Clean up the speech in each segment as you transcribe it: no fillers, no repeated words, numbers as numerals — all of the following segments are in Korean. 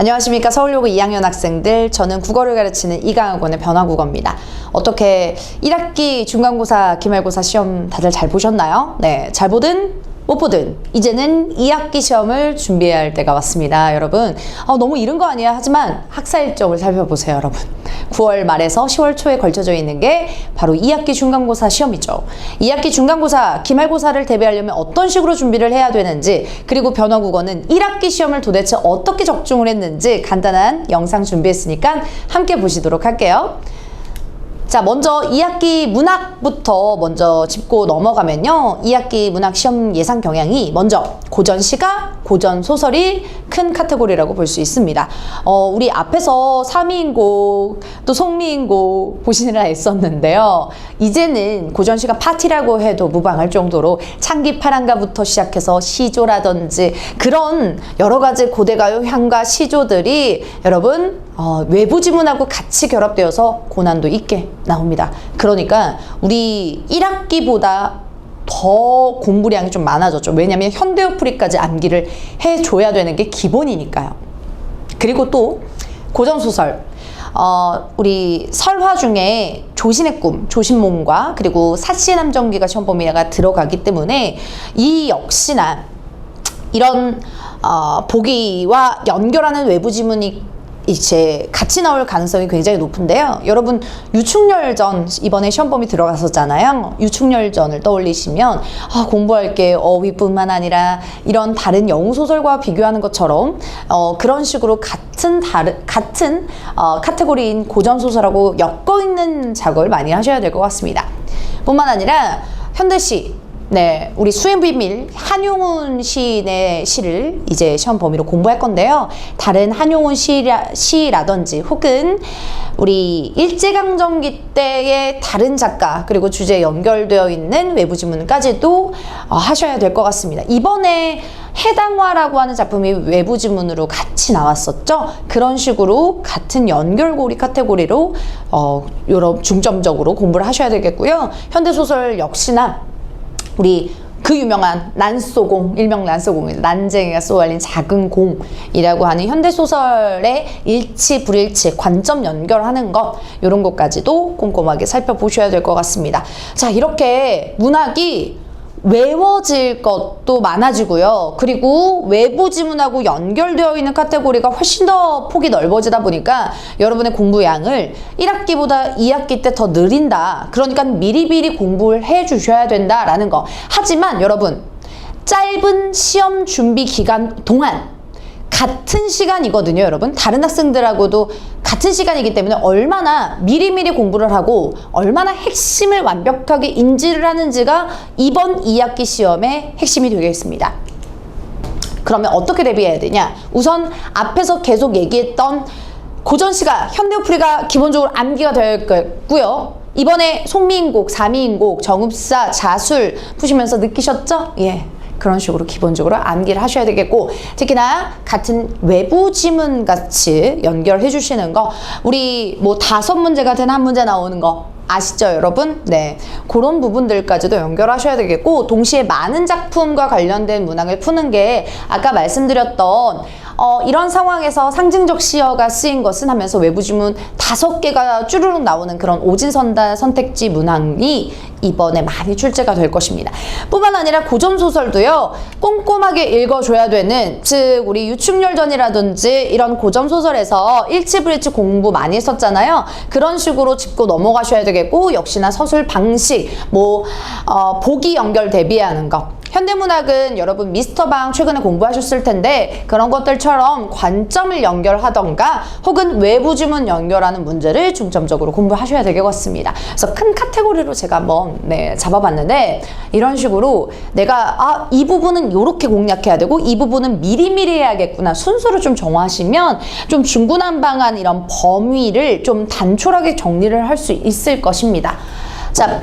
안녕하십니까. 서울여고 2학년 학생들, 저는 국어를 가르치는 이강학원의 변화국어입니다. 어떻게 1학기 중간고사, 기말고사 시험 다들 잘 보셨나요? 네, 잘 보든 못 보든 이제는 2학기 시험을 준비해야 할 때가 왔습니다. 여러분, 너무 이른 거 아니야? 하지만 학사 일정을 살펴보세요. 여러분, 9월 말에서 10월 초에 걸쳐져 있는 게 바로 2학기 중간고사 시험이죠. 2학기 중간고사, 기말고사를 대비하려면 어떤 식으로 준비를 해야 되는지, 그리고 변화국어는 1학기 시험을 도대체 어떻게 적중을 했는지 간단한 영상 준비했으니까 함께 보시도록 할게요. 자, 먼저 2학기 문학부터 먼저 짚고 넘어가면요. 2학기 문학 시험 예상 경향이 먼저 고전시가, 고전소설이 큰 카테고리라고 볼 수 있습니다. 우리 앞에서 사미인곡, 또 송미인곡 보시느라 했었는데요. 이제는 고전시가 파티라고 해도 무방할 정도로 창기파랑가부터 시작해서 시조라든지 그런 여러 가지 고대가요 향가 시조들이 여러분 외부 지문하고 같이 결합되어서 고난도 있게 나옵니다. 그러니까 우리 1학기보다 더 공부량이 좀 많아졌죠. 왜냐하면 현대어풀이까지 암기를 해줘야 되는 게 기본이니까요. 그리고 또 고전소설, 우리 설화 중에 조신의 꿈, 조신몽과 그리고 사시의 남정기가 시험 범위가 들어가기 때문에 이 역시나 이런 보기와 연결하는 외부 지문이 이제 같이 나올 가능성이 굉장히 높은데요. 여러분, 유충렬전 이번에 시험 범위 들어갔었잖아요. 유충렬전을 떠올리시면 공부할 게 어휘뿐만 아니라 이런 다른 영소설과 비교하는 것처럼 그런 식으로 같은 카테고리인 고전소설하고 엮어있는 작업을 많이 하셔야 될 것 같습니다. 뿐만 아니라 현대시, 네, 우리 수행비밀 한용운 시인의 시를 이제 시험 범위로 공부할 건데요. 다른 한용운 시라든지 혹은 우리 일제강점기 때의 다른 작가 그리고 주제에 연결되어 있는 외부 지문까지도 하셔야 될 것 같습니다. 이번에 해당화라고 하는 작품이 외부 지문으로 같이 나왔었죠. 그런 식으로 같은 연결고리 카테고리로 여러 중점적으로 공부를 하셔야 되겠고요. 현대소설 역시나 우리 그 유명한 난소공, 일명 난소공입니다. 난쟁이가 쏘아올린 작은 공이라고 하는 현대소설의 일치, 불일치, 관점 연결하는 것, 이런 것까지도 꼼꼼하게 살펴보셔야 될 것 같습니다. 자, 이렇게 문학이 외워질 것도 많아지고요. 그리고 외부 지문하고 연결되어 있는 카테고리가 훨씬 더 폭이 넓어지다 보니까 여러분의 공부량을 1학기보다 2학기 때 더 느린다. 그러니까 미리미리 공부를 해 주셔야 된다라는 거. 하지만 여러분, 짧은 시험 준비 기간 동안 같은 시간이거든요, 여러분. 다른 학생들하고도 같은 시간이기 때문에 얼마나 미리미리 공부를 하고 얼마나 핵심을 완벽하게 인지를 하는지가 이번 2학기 시험의 핵심이 되겠습니다. 그러면 어떻게 대비해야 되냐? 우선 앞에서 계속 얘기했던 고전시가, 현대어풀이가 기본적으로 암기가 될 거고요. 이번에 송미인곡, 사미인곡, 정읍사, 자술 푸시면서 느끼셨죠? 예. 그런 식으로 기본적으로 암기를 하셔야 되겠고, 특히나 같은 외부 지문 같이 연결해 주시는 거, 우리 뭐 5문제가 된 한 문제 나오는 거 아시죠, 여러분? 네, 그런 부분들까지도 연결하셔야 되겠고, 동시에 많은 작품과 관련된 문항을 푸는 게 아까 말씀드렸던 이런 상황에서 상징적 시어가 쓰인 것은 하면서 외부 지문 5개가 쭈루룩 나오는 그런 오진선단 선택지 문항이 이번에 많이 출제가 될 것입니다. 뿐만 아니라 고전소설도요, 꼼꼼하게 읽어줘야 되는, 즉 우리 유충렬전이라든지 이런 고전소설에서 일치불일치 공부 많이 했었잖아요. 그런 식으로 짚고 넘어가셔야 되겠고, 역시나 서술 방식, 보기 연결 대비하는 거. 현대문학은 여러분 미스터방 최근에 공부하셨을 텐데 그런 것들처럼 관점을 연결하던가 혹은 외부 지문 연결하는 문제를 중점적으로 공부하셔야 되겠습니다. 그래서 큰 카테고리로 제가 한번 잡아봤는데, 이런 식으로 내가 이 부분은 이렇게 공략해야 되고 이 부분은 미리미리 해야겠구나, 순서를 좀 정하시면 좀 중구난방한 이런 범위를 좀 단촐하게 정리를 할 수 있을 것입니다. 자,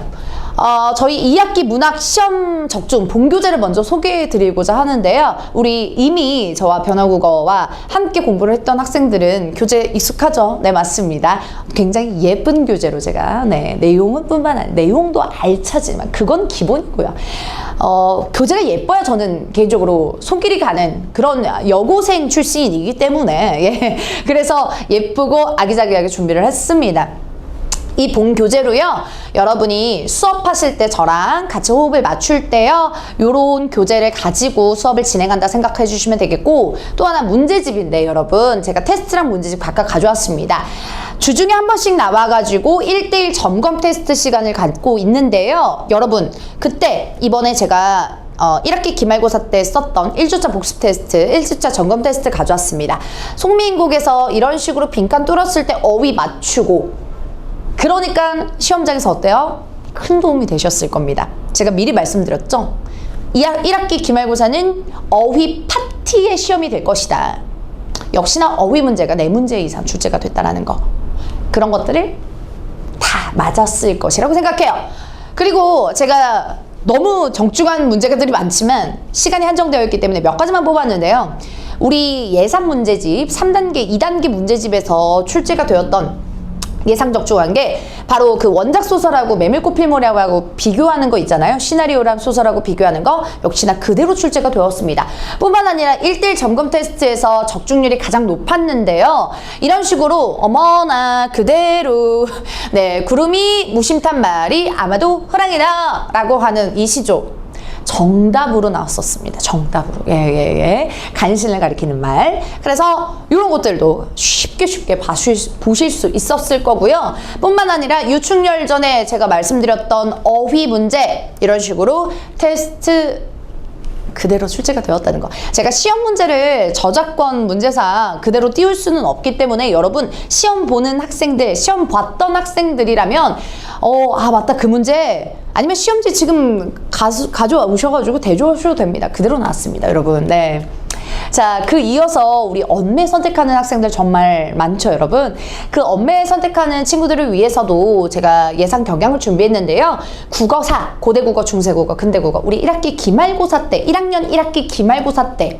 저희 2학기 문학 시험 적중 본교재를 먼저 소개해 드리고자 하는데요. 우리 이미 저와 변화국어와 함께 공부를 했던 학생들은 교재 익숙하죠? 네, 맞습니다. 굉장히 예쁜 교재로 제가 내용은 뿐만 아니라 내용도 알차지만 그건 기본이고요. 교재가 예뻐야 저는 개인적으로 손길이 가는 그런 여고생 출신이기 때문에 예. 그래서 예쁘고 아기자기하게 준비를 했습니다. 이 본 교재로요, 여러분이 수업하실 때 저랑 같이 호흡을 맞출 때요, 요런 교재를 가지고 수업을 진행한다 생각해 주시면 되겠고, 또 하나 문제집인데 여러분, 제가 테스트랑 문제집 각각 가져왔습니다. 주중에 한 번씩 나와가지고 1대1 점검 테스트 시간을 갖고 있는데요. 여러분, 그때 이번에 제가 1학기 기말고사 때 썼던 1주차 복습 테스트, 1주차 점검 테스트 가져왔습니다. 송미인국에서 이런 식으로 빈칸 뚫었을 때 어휘 맞추고, 그러니까 시험장에서 어때요? 큰 도움이 되셨을 겁니다. 제가 미리 말씀드렸죠? 1학기 기말고사는 어휘 파티의 시험이 될 것이다. 역시나 어휘 문제가 4문제 이상 출제가 됐다는 거. 그런 것들을 다 맞았을 것이라고 생각해요. 그리고 제가 너무 정중한 문제들이 많지만 시간이 한정되어 있기 때문에 몇 가지만 뽑았는데요. 우리 예상 문제집 3단계, 2단계 문제집에서 출제가 되었던 예상 적중한 게 바로 그 원작 소설하고 메밀꽃필모리하고 비교하는 거 있잖아요. 시나리오랑 소설하고 비교하는 거 역시나 그대로 출제가 되었습니다. 뿐만 아니라 1대1 점검 테스트에서 적중률이 가장 높았는데요. 이런 식으로 어머나 그대로 네, 구름이 무심탄 말이 아마도 호랑이다 라고 하는 이 시조 정답으로 나왔었습니다. 정답으로. 예. 간신을 가리키는 말. 그래서 이런 것들도 쉽게 보실 수 있었을 거고요. 뿐만 아니라 유충렬 전에 제가 말씀드렸던 어휘 문제 이런 식으로 테스트 그대로 출제가 되었다는 거. 제가 시험 문제를 저작권 문제상 그대로 띄울 수는 없기 때문에 여러분 시험 보는 학생들, 시험 봤던 학생들이라면 맞다 그 문제 아니면 시험지 지금 가져오셔가지고 대조하셔도 됩니다. 그대로 나왔습니다, 여러분. 네. 자, 그 이어서 우리 언매 선택하는 학생들 정말 많죠, 여러분. 그 언매 선택하는 친구들을 위해서도 제가 예상 경향을 준비했는데요. 국어사, 고대국어, 중세국어, 근대국어, 우리 1학기 기말고사 때, 1학년 1학기 기말고사 때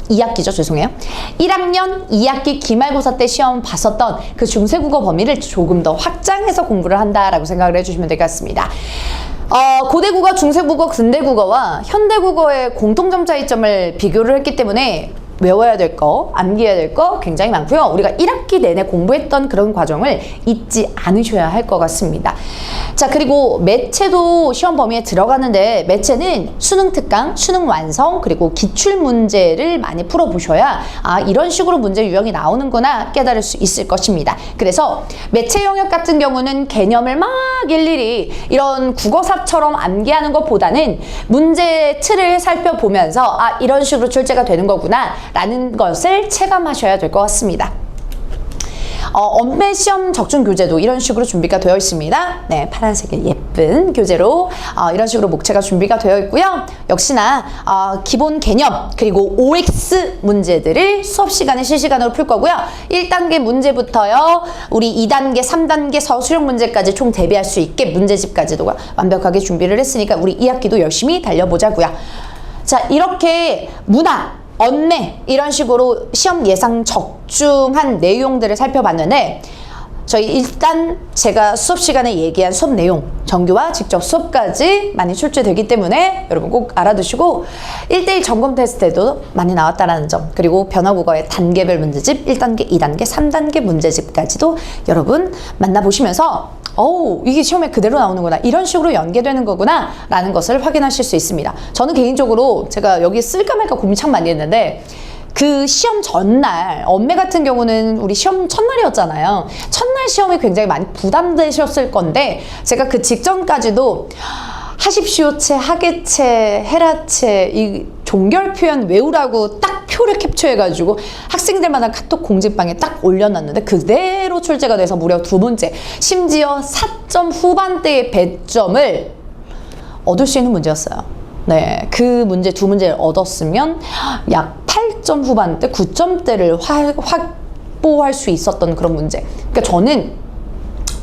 2학기죠, 죄송해요. 1학년 2학기 기말고사 때 시험 봤었던 그 중세국어 범위를 조금 더 확장해서 공부를 한다라고 생각을 해주시면 될 것 같습니다. 고대국어, 중세국어, 근대국어와 현대국어의 공통점 차이점을 비교를 했기 때문에 외워야 될 거, 암기해야 될 거 굉장히 많고요. 우리가 1학기 내내 공부했던 그런 과정을 잊지 않으셔야 할 것 같습니다. 자, 그리고 매체도 시험 범위에 들어가는데 매체는 수능 특강, 수능 완성, 그리고 기출 문제를 많이 풀어보셔야 이런 식으로 문제 유형이 나오는구나 깨달을 수 있을 것입니다. 그래서 매체 영역 같은 경우는 개념을 막 일일이 이런 국어사처럼 암기하는 것보다는 문제 틀을 살펴보면서 이런 식으로 출제가 되는 거구나 라는 것을 체감하셔야 될 것 같습니다. 언매 시험 적중 교재도 이런 식으로 준비가 되어 있습니다. 네, 파란색의 예쁜 교재로 이런 식으로 목차가 준비가 되어 있고요. 역시나 기본 개념 그리고 OX 문제들을 수업 시간에 실시간으로 풀 거고요. 1단계 문제부터요. 우리 2단계, 3단계 서술형 문제까지 총 대비할 수 있게 문제집까지도 완벽하게 준비를 했으니까 우리 2학기도 열심히 달려보자고요. 자, 이렇게 문화 언매 이런 식으로 시험 예상 적중한 내용들을 살펴봤는데 저희 일단 제가 수업 시간에 얘기한 수업 내용 정규와 직접 수업까지 많이 출제되기 때문에 여러분 꼭 알아두시고 1대1 점검 테스트에도 많이 나왔다는 점 그리고 변화국어의 단계별 문제집 1단계, 2단계, 3단계 문제집까지도 여러분 만나보시면서 이게 시험에 그대로 나오는구나 이런 식으로 연계되는 거구나 라는 것을 확인하실 수 있습니다. 저는 개인적으로 제가 여기 쓸까 말까 고민 참 많이 했는데 그 시험 전날 언매 같은 경우는 우리 시험 첫날이었잖아요. 첫날 시험이 굉장히 많이 부담되셨을 건데 제가 그 직전까지도 하십시오체, 하계체, 헤라체 이 종결 표현 외우라고 딱 표를 캡처해가지고 학생들마다 카톡 공지방에 딱 올려놨는데 그대로 출제가 돼서 무려 2문제 심지어 4점 후반대의 배점을 얻을 수 있는 문제였어요. 네, 그 문제 2문제를 얻었으면 약 8점 후반대 9점대를 확보할 수 있었던 그런 문제. 그러니까 저는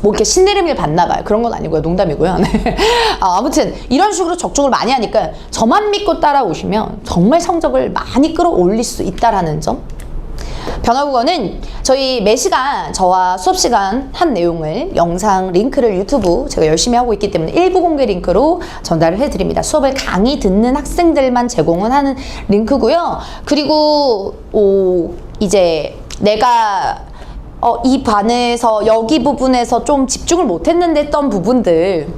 뭐 이렇게 신내림을 받나 봐요. 그런 건 아니고요. 농담이고요. 네. 아무튼 이런 식으로 적중을 많이 하니까 저만 믿고 따라오시면 정말 성적을 많이 끌어올릴 수 있다라는 점. 변화국어는 저희 매시간 저와 수업시간 한 내용을 영상 링크를 유튜브 제가 열심히 하고 있기 때문에 일부 공개 링크로 전달을 해드립니다. 수업을 강의 듣는 학생들만 제공은 하는 링크고요. 그리고 이제 내가 이 반에서 여기 부분에서 좀 집중을 못했는데 했던 부분들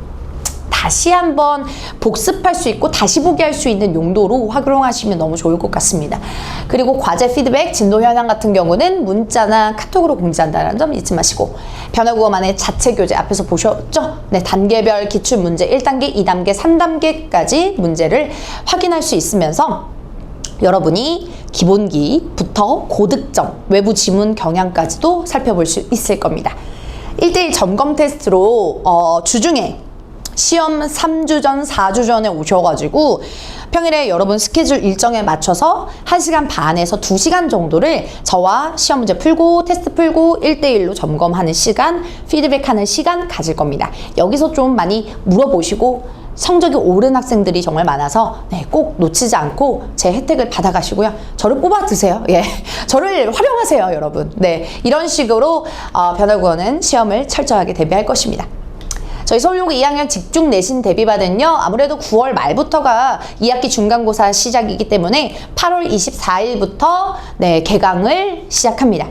다시 한번 복습할 수 있고 다시 보기 할 수 있는 용도로 활용하시면 너무 좋을 것 같습니다. 그리고 과제 피드백, 진도 현황 같은 경우는 문자나 카톡으로 공지한다는 점 잊지 마시고 변화국어만의 자체 교재 앞에서 보셨죠? 네, 단계별 기출문제 1단계, 2단계, 3단계까지 문제를 확인할 수 있으면서 여러분이 기본기부터 고득점, 외부 지문 경향까지도 살펴볼 수 있을 겁니다. 1대1 점검 테스트로 주중에 시험 3주 전, 4주 전에 오셔가지고 평일에 여러분 스케줄 일정에 맞춰서 1시간 반에서 2시간 정도를 저와 시험 문제 풀고 테스트 풀고 1대1로 점검하는 시간, 피드백하는 시간 가질 겁니다. 여기서 좀 많이 물어보시고 성적이 오른 학생들이 정말 많아서 네, 꼭 놓치지 않고 제 혜택을 받아가시고요. 저를 뽑아 드세요. 예, 저를 활용하세요, 여러분. 네, 이런 식으로 변화국어는 시험을 철저하게 대비할 것입니다. 저희 서울여고 2학년 집중 내신 대비반은요, 아무래도 9월 말부터가 2학기 중간고사 시작이기 때문에 8월 24일부터 네, 개강을 시작합니다.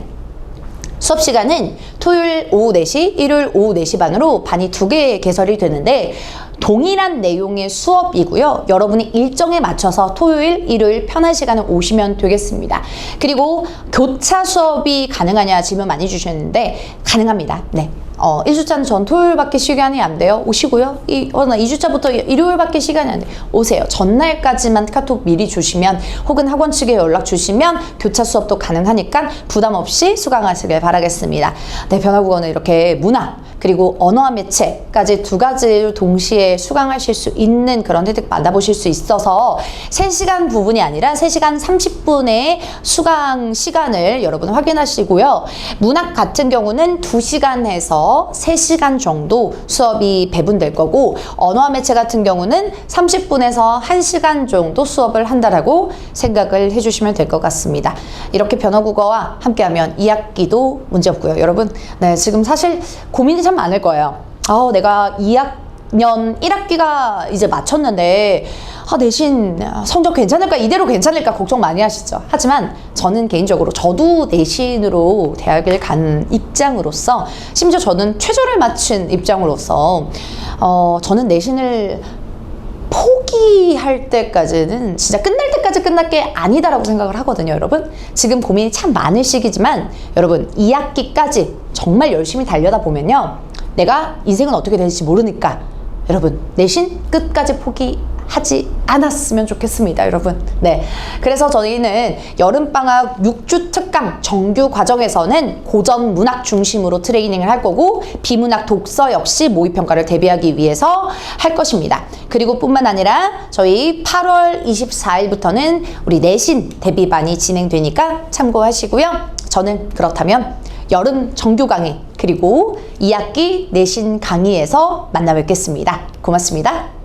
수업 시간은 토요일 오후 4시, 일요일 오후 4시 반으로 반이 2개 개설이 되는데 동일한 내용의 수업이고요. 여러분이 일정에 맞춰서 토요일, 일요일 편한 시간에 오시면 되겠습니다. 그리고 교차 수업이 가능하냐 질문 많이 주셨는데 가능합니다. 네. 1주차는 전 토요일밖에 시간이 안 돼요. 오시고요. 2주차부터 일요일밖에 시간이 안 돼요. 오세요. 전날까지만 카톡 미리 주시면 혹은 학원 측에 연락 주시면 교차 수업도 가능하니까 부담 없이 수강하시길 바라겠습니다. 네, 변화국어는 이렇게 문화 그리고 언어와 매체까지 두 가지를 동시에 수강하실 수 있는 그런 혜택 받아보실 수 있어서 3시간 부분이 아니라 3시간 30분의 수강 시간을 여러분 확인하시고요. 문학 같은 경우는 2시간 해서 3시간 정도 수업이 배분될 거고 언어와 매체 같은 경우는 30분에서 1시간 정도 수업을 한다라고 생각을 해주시면 될 것 같습니다. 이렇게 변화국어와 함께하면 2학기도 문제없고요. 여러분, 네, 지금 사실 고민이 참 많을 거예요. 내가 2학년 1학기가 이제 마쳤는데 내신 성적 괜찮을까? 이대로 괜찮을까? 걱정 많이 하시죠. 하지만 저는 개인적으로 저도 내신으로 대학을 간 입장으로서 심지어 저는 최저를 맞춘 입장으로서 저는 내신을 포기할 때까지는 진짜 끝날 때까지 끝날 게 아니다라고 생각을 하거든요, 여러분. 지금 고민이 참 많을 시기지만 여러분 2학기까지 정말 열심히 달려다 보면요, 내가 인생은 어떻게 될지 모르니까 여러분 내신 끝까지 포기하지 않았으면 좋겠습니다, 여러분. 네, 그래서 저희는 여름방학 6주 특강 정규 과정에서는 고전 문학 중심으로 트레이닝을 할 거고 비문학 독서 역시 모의평가를 대비하기 위해서 할 것입니다. 그리고 뿐만 아니라 저희 8월 24일부터는 우리 내신 대비반이 진행되니까 참고하시고요. 저는 그렇다면 여름 정규 강의 그리고 2학기 내신 강의에서 만나 뵙겠습니다. 고맙습니다.